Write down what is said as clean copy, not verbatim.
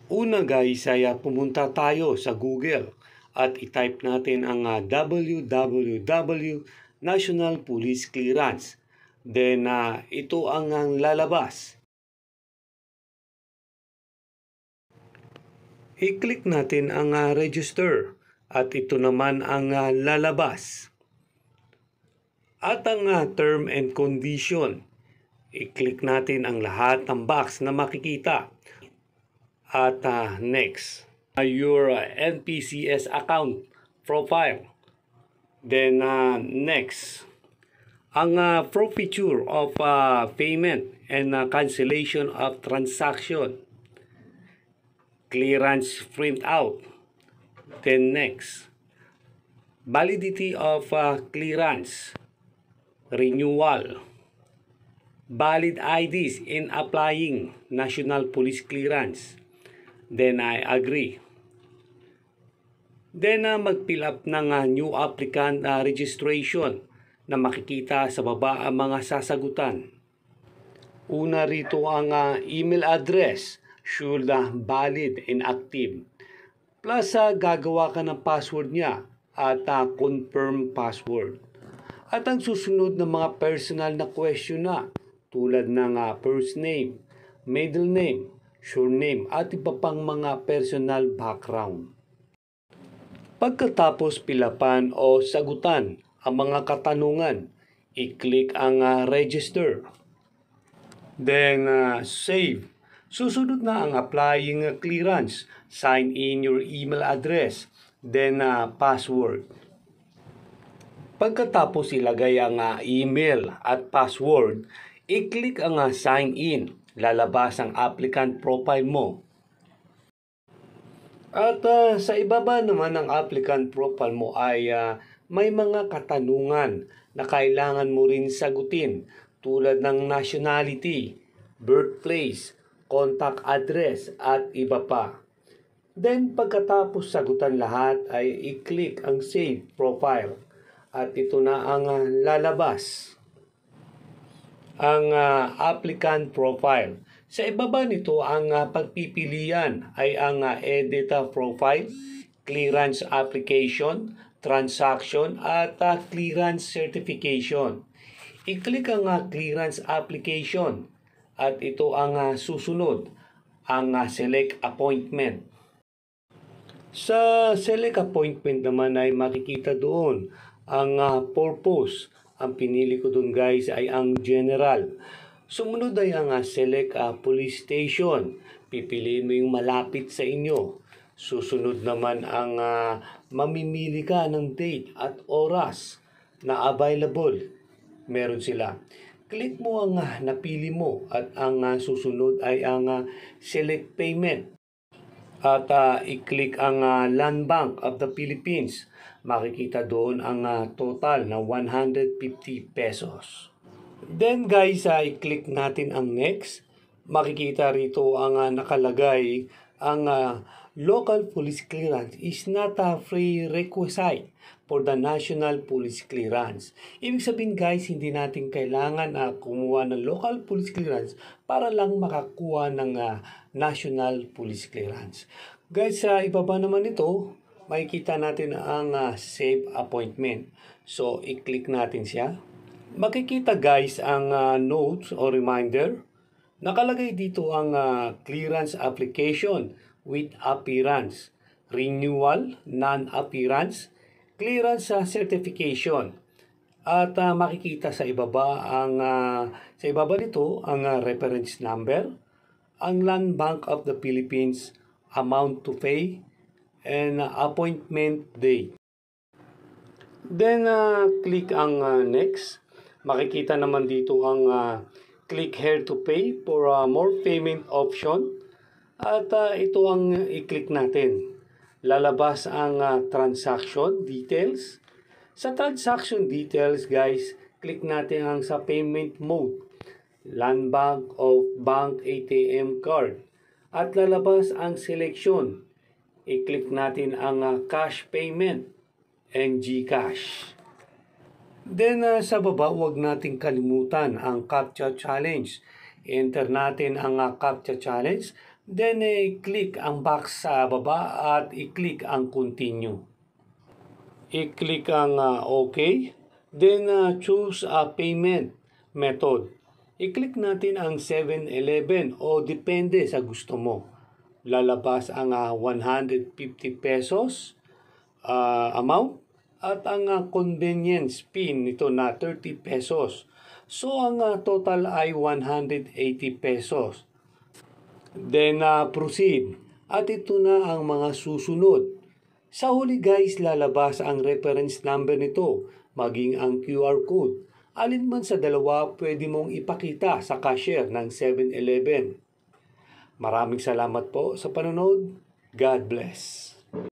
Una guys ay pumunta tayo sa Google at i-type natin ang www National Police Clearance. Then ito ang lalabas. I-click natin ang register at ito naman ang lalabas. At ang term and condition, i-click natin ang lahat ng box na makikita. At next, your NPCS account profile. Then next, ang forfeiture of payment and cancellation of transaction. Clearance printout. Then next, validity of clearance. Renewal. Valid IDs in applying National Police Clearance. Then I agree. Then mag-fill up ng new applicant registration na makikita sa baba ang mga sasagutan. Una rito ang email address, should valid and active. Plus gagawa ka ng password niya at confirm password. At ang susunod na mga personal na question na tulad ng first name, middle name, surname at iba pang mga personal background. Pagkatapos pilapan o sagutan ang mga katanungan, i-click ang register. Then save. Susunod na ang applying clearance. Sign in your email address, then password. Pagkatapos ilagay ang email at password, i-click ang sign in. Lalabas ang applicant profile mo. At sa ibaba naman ng applicant profile mo ay may mga katanungan na kailangan mo rin sagutin tulad ng nationality, birthplace, contact address at iba pa. Then pagkatapos sagutan lahat ay i-click ang save profile at ito na ang lalabas. Ang applicant profile. Sa ibaba nito ang pagpipilian ay ang edit profile, clearance application, transaction at clearance certification. I-click ang clearance application at ito ang susunod, ang select appointment. Sa select appointment naman ay makikita doon ang purpose. Ang pinili ko doon guys ay ang general. Sumunod ay ang select police station. Pipiliin mo yung malapit sa inyo. Susunod naman ang mamimili ka ng date at oras na available. Meron sila. Click mo ang napili mo at ang susunod ay ang select payment. At i-click ang Land Bank of the Philippines. Makikita doon ang total na 150 pesos. Then guys, i-click natin ang next. Makikita rito ang nakalagay ang local police clearance is not a prerequisite for the national police clearance. Ibig sabihin guys, hindi natin kailangan kumuha ng local police clearance para lang makakuha ng national police clearance. Guys, sa ibaba naman ito, makikita natin ang save appointment. So, i-click natin siya. Makikita guys ang notes o reminder. Nakalagay dito ang clearance application with appearance, renewal, non-appearance, clearance certification. At makikita sa ibaba nito ang reference number, ang Land Bank of the Philippines, amount to pay, and appointment date. Then click ang next. Makikita naman dito ang click here to pay for more payment option. At ito ang i-click natin. Lalabas ang transaction details. Sa transaction details guys, click natin ang sa payment mode. Land Bank of Bank ATM card. At lalabas ang selection. I-click natin ang cash payment and GCash. Then sa baba, huwag nating kalimutan ang CAPTCHA challenge. Enter natin ang CAPTCHA challenge. Then, click ang box sa baba at i-click ang continue. I-click ang OK. Then, choose a payment method. I-click natin ang 7-Eleven o depende sa gusto mo. Lalabas ang 150 pesos amount at ang convenience fee nito na 30 pesos. So, ang total ay 180 pesos. Then, proceed. At ito na ang mga susunod. Sa huli guys, lalabas ang reference number nito, maging ang QR code. Alin man sa dalawa pwede mong ipakita sa cashier ng 7-Eleven. Maraming salamat po sa panonood. God bless.